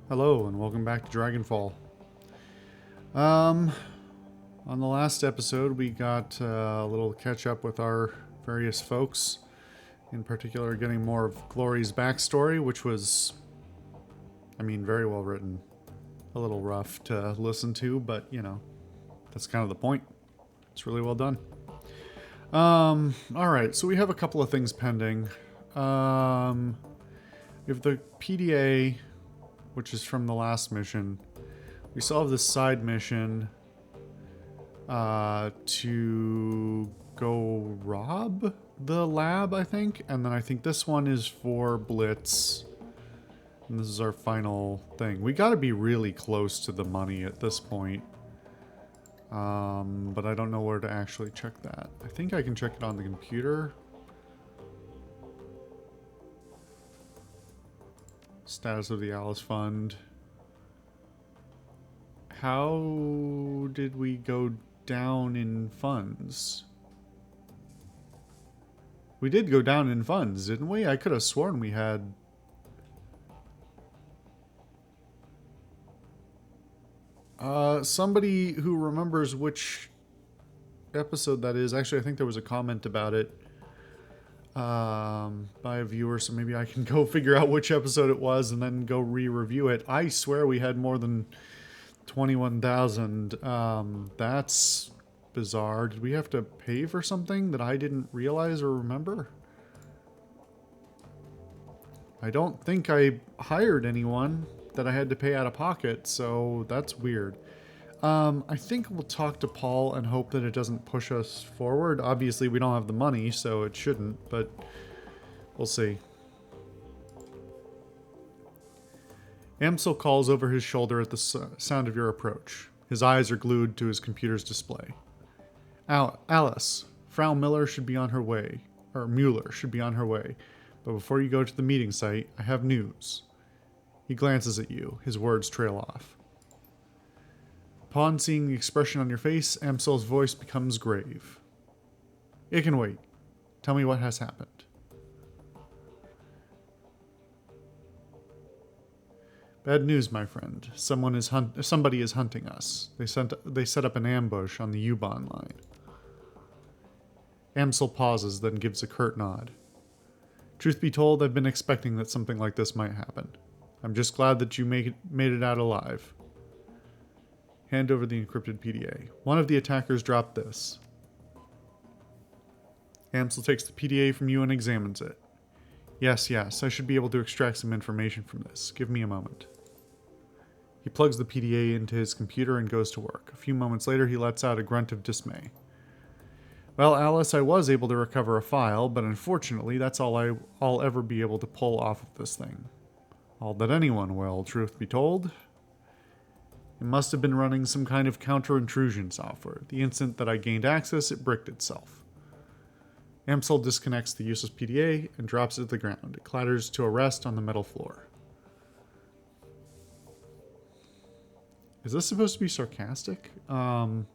Hello and welcome back to Dragonfall. On the last episode we got a little catch up with our various folks, in particular getting more of Glory's backstory, which was, very well written. A little rough to listen to, but that's kind of the point. It's really well done. Alright, so we have a couple of things pending. We have the PDA, which is from the last mission. We still have this side mission to go rob the lab, I think. And then I think this one is for Blitz. And this is our final thing. We gotta be really close to the money at this point. But I don't know where to actually check that. I think I can check it on the computer. Status of the Alice Fund. How did we go down in funds? We did go down in funds, didn't we? I could have sworn we had... somebody who remembers which episode that is. Actually, I think there was a comment about it by a viewer, so maybe I can go figure out which episode it was and then go re-review it. I swear we had more than 21,000. That's bizarre. Did we have to pay for something that I didn't realize or remember? I don't think I hired anyone that I had to pay out of pocket, so that's weird. I think we'll talk to Paul and hope that it doesn't push us forward. Obviously, we don't have the money, so it shouldn't, but we'll see. Amsel calls over his shoulder at the sound of your approach. His eyes are glued to his computer's display. Alice, Frau Miller should be on her way. Or Mueller should be on her way. But before you go to the meeting site, I have news. He glances at you. His words trail off. Upon seeing the expression on your face, Amsel's voice becomes grave. It can wait. Tell me what has happened. Bad news, my friend. Somebody is hunting us. They set up an ambush on the U-Bahn line. Amsel pauses, then gives a curt nod. Truth be told, I've been expecting that something like this might happen. I'm just glad that you made it out alive. Hand over the encrypted PDA. One of the attackers dropped this. Amsel takes the PDA from you and examines it. Yes, I should be able to extract some information from this. Give me a moment. He plugs the PDA into his computer and goes to work. A few moments later, he lets out a grunt of dismay. Well, Alice, I was able to recover a file, but unfortunately, that's all I'll ever be able to pull off of this thing. All that anyone will, truth be told. It must have been running some kind of counter-intrusion software. The instant that I gained access, it bricked itself. Amsel disconnects the useless PDA and drops it to the ground. It clatters to a rest on the metal floor. Is this supposed to be sarcastic? What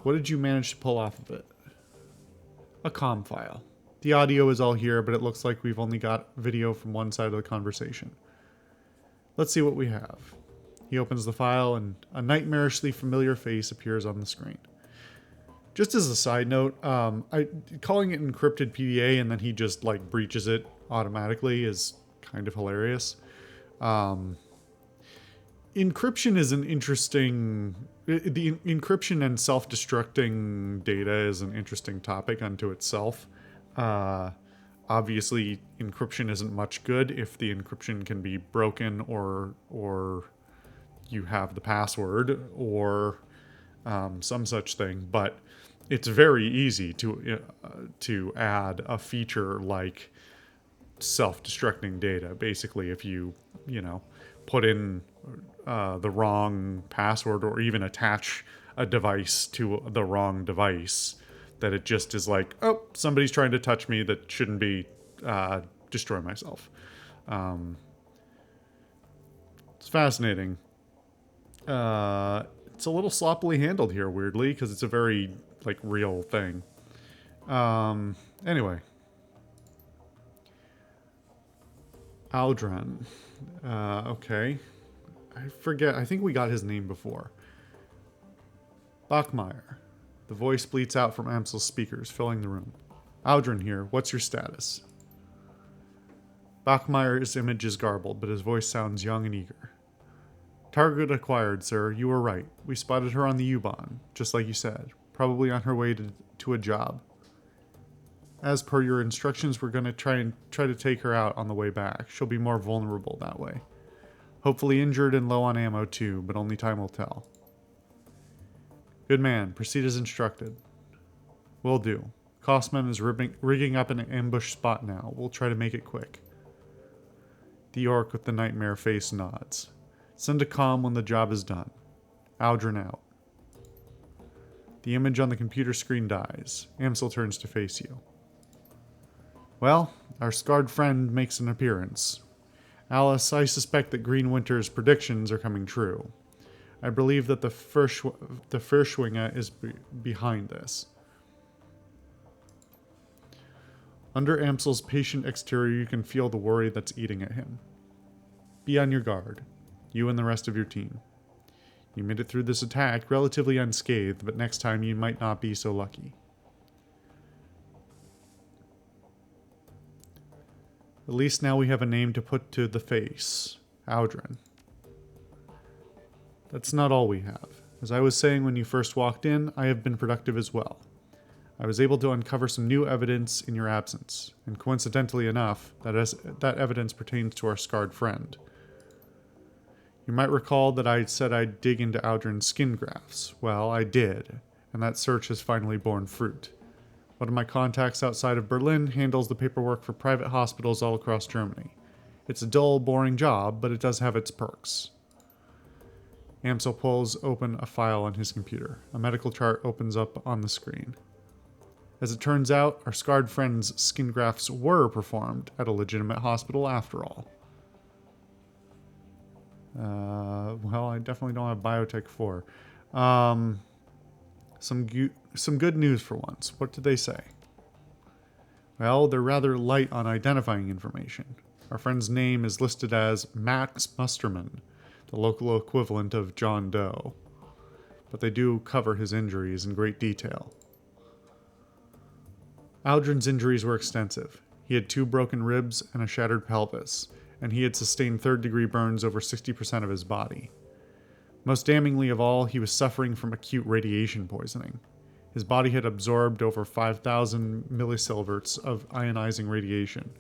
did you manage to pull off of it? A comm file. The audio is all here, but it looks like we've only got video from one side of the conversation. Let's see what we have. He opens the file and a nightmarishly familiar face appears on the screen. Just as a side note, calling it encrypted PDA and then he just breaches it automatically is kind of hilarious. Encryption is an interesting... The encryption and self-destructing data is an interesting topic unto itself. Obviously, encryption isn't much good if the encryption can be broken or you have the password or some such thing. But it's very easy to add a feature like self-destructing data. Basically, if you put in the wrong password or even attach a device to the wrong device, that it just is like, oh, somebody's trying to touch me that shouldn't be, destroy myself. It's fascinating. It's a little sloppily handled here, weirdly, because it's a very, real thing. Anyway. Aldrin. Okay. I forget. I think we got his name before. Bachmeyer. The voice bleats out from Amsel's speakers, filling the room. Aldrin here. What's your status? Bachmeyer's image is garbled, but his voice sounds young and eager. Target acquired, sir. You were right. We spotted her on the U-Bahn, just like you said. Probably on her way to a job. As per your instructions, we're going to try to take her out on the way back. She'll be more vulnerable that way. Hopefully injured and low on ammo too, but only time will tell. Good man. Proceed as instructed. Will do. Cossman is rigging up an ambush spot now. We'll try to make it quick. The orc with the nightmare face nods. Send a comm when the job is done. Aldrin out. The image on the computer screen dies. Amsel turns to face you. Well, our scarred friend makes an appearance. Alice, I suspect that Green Winter's predictions are coming true. I believe that the Furschwinger is behind this. Under Amsel's patient exterior, you can feel the worry that's eating at him. Be on your guard. You and the rest of your team. You made it through this attack relatively unscathed, but next time you might not be so lucky. At least now we have a name to put to the face. Aldrin. That's not all we have. As I was saying when you first walked in, I have been productive as well. I was able to uncover some new evidence in your absence, and coincidentally enough, that evidence pertains to our scarred friend. You might recall that I said I'd dig into Aldrin's skin grafts. Well, I did, and that search has finally borne fruit. One of my contacts outside of Berlin handles the paperwork for private hospitals all across Germany. It's a dull, boring job, but it does have its perks. Amsel pulls open a file on his computer. A medical chart opens up on the screen. As it turns out, our scarred friend's skin grafts were performed at a legitimate hospital after all. Well, I definitely don't have Biotech 4. Some good news for once. What did they say? Well, they're rather light on identifying information. Our friend's name is listed as Max Musterman, the local equivalent of John Doe. But they do cover his injuries in great detail. Aldrin's injuries were extensive. He had 2 broken ribs and a shattered pelvis, and he had sustained third-degree burns over 60% of his body. Most damningly of all, he was suffering from acute radiation poisoning. His body had absorbed over 5,000 millisieverts of ionizing radiation,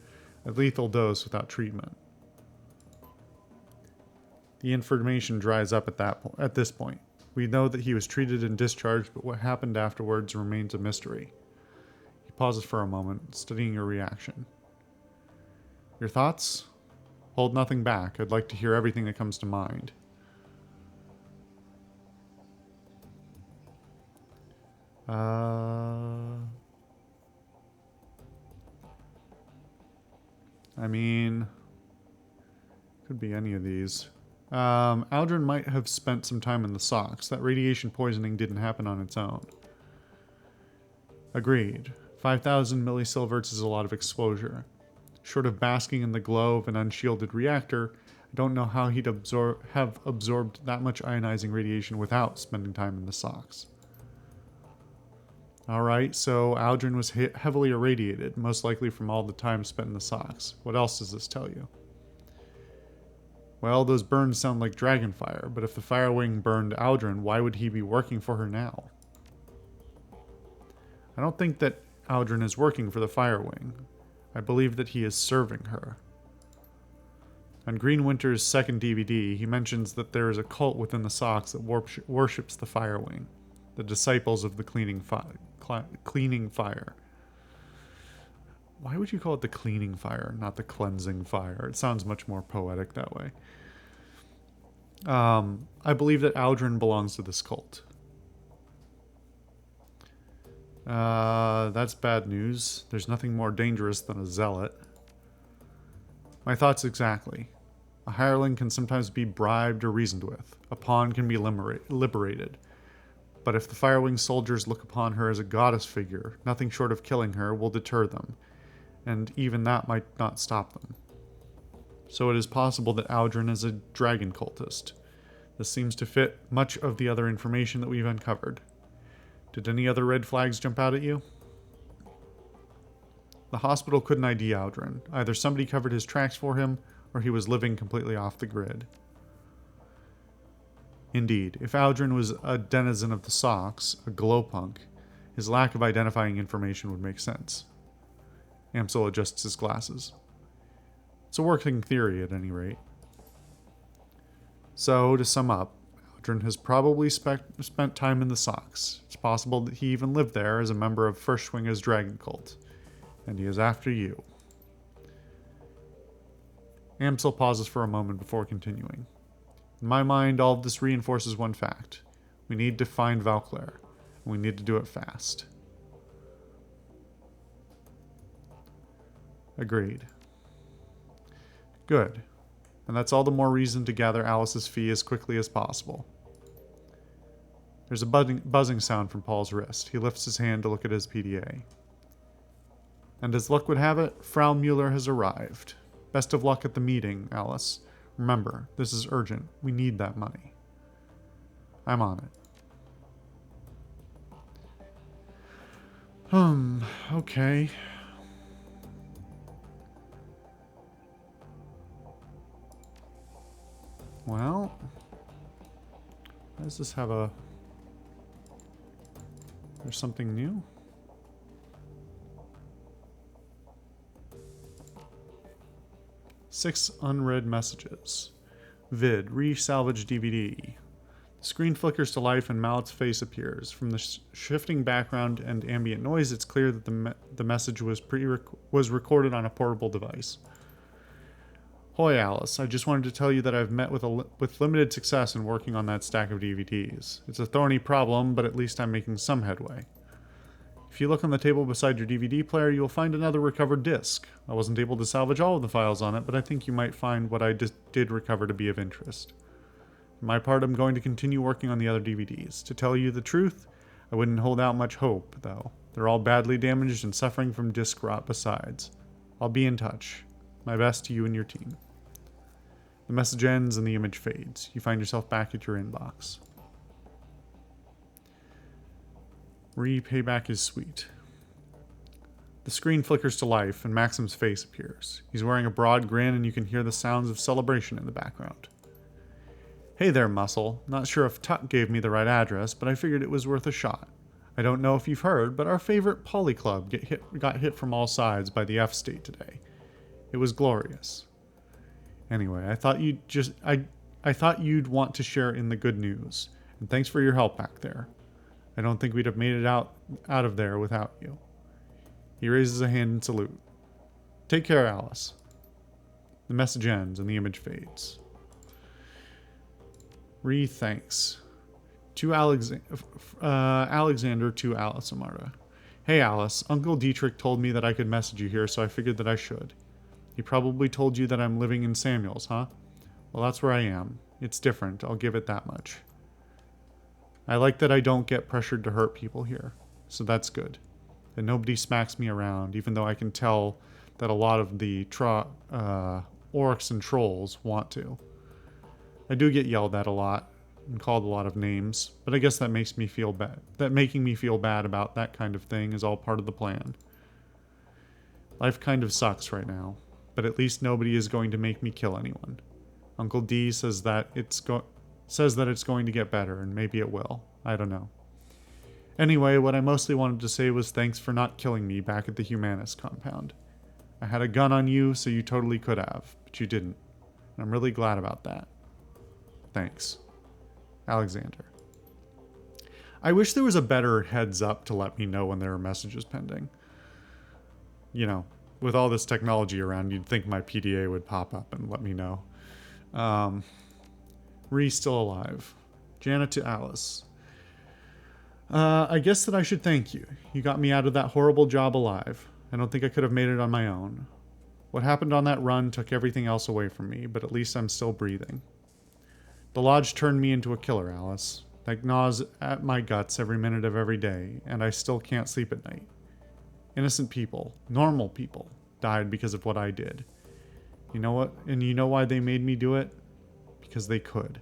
a lethal dose without treatment. The information dries up at this point. We know that he was treated and discharged, but what happened afterwards remains a mystery. He pauses for a moment, studying your reaction. Your thoughts? Hold nothing back. I'd like to hear everything that comes to mind. I mean, could be any of these. Aldrin might have spent some time in the socks. That radiation poisoning didn't happen on its own. Agreed. 5,000 millisieverts is a lot of exposure. Short of basking in the glow of an unshielded reactor, I don't know how he'd have absorbed that much ionizing radiation without spending time in the socks. Alright, so Aldrin was heavily irradiated, most likely from all the time spent in the socks. What else does this tell you? Well, those burns sound like dragonfire, but if the Firewing burned Aldrin, why would he be working for her now? I don't think that Aldrin is working for the Firewing. I believe that he is serving her. On Green Winter's second DVD, he mentions that there is a cult within the socks that worships the Firewing, the disciples of the cleaning fire. Why would you call it the cleaning fire, not the cleansing fire? It sounds much more poetic that way. I believe that Aldrin belongs to this cult. That's bad news. There's nothing more dangerous than a zealot. My thoughts exactly. A hireling can sometimes be bribed or reasoned with. A pawn can be liberated. But if the Firewing soldiers look upon her as a goddess figure, nothing short of killing her will deter them, and even that might not stop them. So it is possible that Aldrin is a dragon cultist. This seems to fit much of the other information that we've uncovered. Did any other red flags jump out at you? The hospital couldn't ID Aldrin. Either somebody covered his tracks for him, or he was living completely off the grid. Indeed, if Aldrin was a denizen of the Socks, a glowpunk, his lack of identifying information would make sense. Amsel adjusts his glasses. It's a working theory, at any rate. So, to sum up, Aldrin has probably spent time in the Socks. It's possible that he even lived there as a member of First Swinga's dragon cult. And he is after you. Amsel pauses for a moment before continuing. In my mind, all of this reinforces one fact. We need to find Valclair, and we need to do it fast. Agreed. Good. And that's all the more reason to gather Alice's fee as quickly as possible. There's a buzzing sound from Paul's wrist. He lifts his hand to look at his PDA. And as luck would have it, Frau Mueller has arrived. Best of luck at the meeting, Alice. Remember, this is urgent. We need that money. I'm on it. Okay. Well, why does this have a... There's something new? Six unread messages. Vid, re-salvage DVD. The screen flickers to life and Mallet's face appears. From the shifting background and ambient noise, it's clear that the message was recorded on a portable device. Hoy, Alice. I just wanted to tell you that I've met with limited success in working on that stack of DVDs. It's a thorny problem, but at least I'm making some headway. If you look on the table beside your DVD player, you'll find another recovered disc. I wasn't able to salvage all of the files on it, but I think you might find what I did recover to be of interest. For my part, I'm going to continue working on the other DVDs. To tell you the truth, I wouldn't hold out much hope, though. They're all badly damaged and suffering from disc rot besides. I'll be in touch. My best to you and your team. The message ends and the image fades. You find yourself back at your inbox. Payback is sweet. The screen flickers to life and Maxim's face appears. He's wearing a broad grin and you can hear the sounds of celebration in the background. Hey there, Muscle. Not sure if Tuck gave me the right address, but I figured it was worth a shot. I don't know if you've heard, but our favorite Poly Club got hit from all sides by the F state today. It was glorious. Anyway, I thought you'd want to share in the good news, and thanks for your help back there. I don't think we'd have made it out of there without you. He raises a hand in salute. Take care, Alice. The message ends and the image fades. Thanks. To Alexander to Alice Amarta. Hey, Alice. Uncle Dietrich told me that I could message you here, so I figured that I should. He probably told you that I'm living in Samuels, huh? Well, that's where I am. It's different, I'll give it that much. I like that I don't get pressured to hurt people here, so that's good. And nobody smacks me around, even though I can tell that a lot of the orcs and trolls want to. I do get yelled at a lot and called a lot of names, but I guess that makes me feel bad. That making me feel bad about that kind of thing is all part of the plan. Life kind of sucks right now, but at least nobody is going to make me kill anyone. Uncle D says that it's going to get better, and maybe it will. I don't know. Anyway, what I mostly wanted to say was thanks for not killing me back at the Humanist compound. I had a gun on you, so you totally could have, but you didn't. And I'm really glad about that. Thanks. Alexander. I wish there was a better heads up to let me know when there are messages pending. You know, with all this technology around, you'd think my PDA would pop up and let me know. Ree's still alive. Janet to Alice. I guess that I should thank you. You got me out of that horrible job alive. I don't think I could have made it on my own. What happened on that run took everything else away from me, but at least I'm still breathing. The Lodge turned me into a killer, Alice. That gnaws at my guts every minute of every day, and I still can't sleep at night. Innocent people, normal people, died because of what I did. You know what? And you know why they made me do it? Because they could.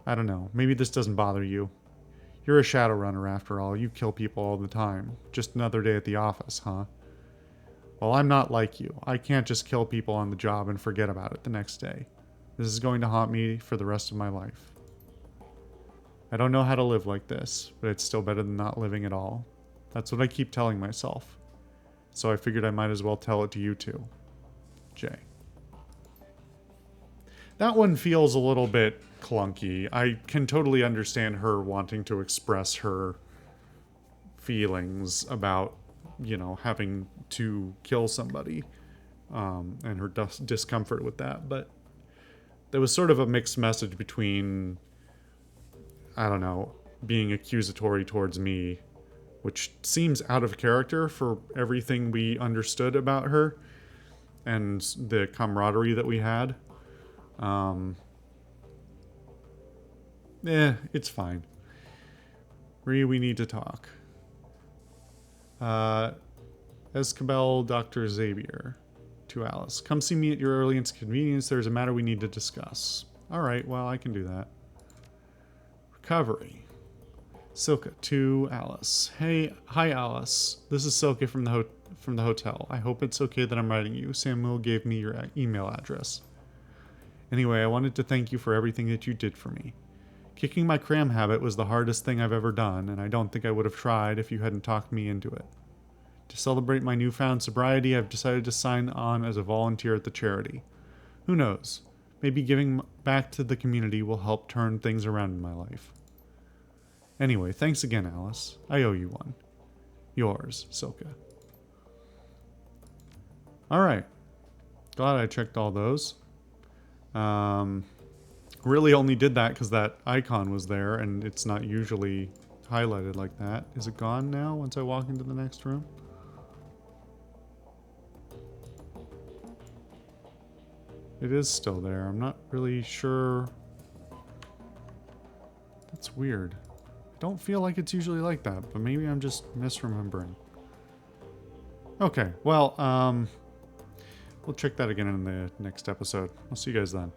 I don't know. Maybe this doesn't bother you. You're a Shadowrunner after all. You kill people all the time. Just another day at the office, huh? Well, I'm not like you. I can't just kill people on the job and forget about it the next day. This is going to haunt me for the rest of my life. I don't know how to live like this, but it's still better than not living at all. That's what I keep telling myself. So I figured I might as well tell it to you too. Jay. That one feels a little bit clunky. I can totally understand her wanting to express her feelings about, you know, having to kill somebody, and her discomfort with that. But there was sort of a mixed message between, I don't know, being accusatory towards me, which seems out of character for everything we understood about her and the camaraderie that we had. It's fine. We need to talk. Escabel, Dr. Xavier. To Alice. Come see me at your earliest convenience. There's a matter we need to discuss. Alright, well, I can do that. Recovery. Silka to Alice. Hi Alice. This is Silka from the hotel. I hope it's okay that I'm writing you. Samuel gave me your email address. Anyway, I wanted to thank you for everything that you did for me. Kicking my cram habit was the hardest thing I've ever done, and I don't think I would have tried if you hadn't talked me into it. To celebrate my newfound sobriety, I've decided to sign on as a volunteer at the charity. Who knows? Maybe giving back to the community will help turn things around in my life. Anyway, thanks again, Alice. I owe you one. Yours, Silka. Alright. Glad I checked all those. Really only did that because that icon was there, and it's not usually highlighted like that. Is it gone now once I walk into the next room? It is still there. I'm not really sure. That's weird. I don't feel like it's usually like that, but maybe I'm just misremembering. Okay, well, we'll check that again in the next episode. I'll see you guys then.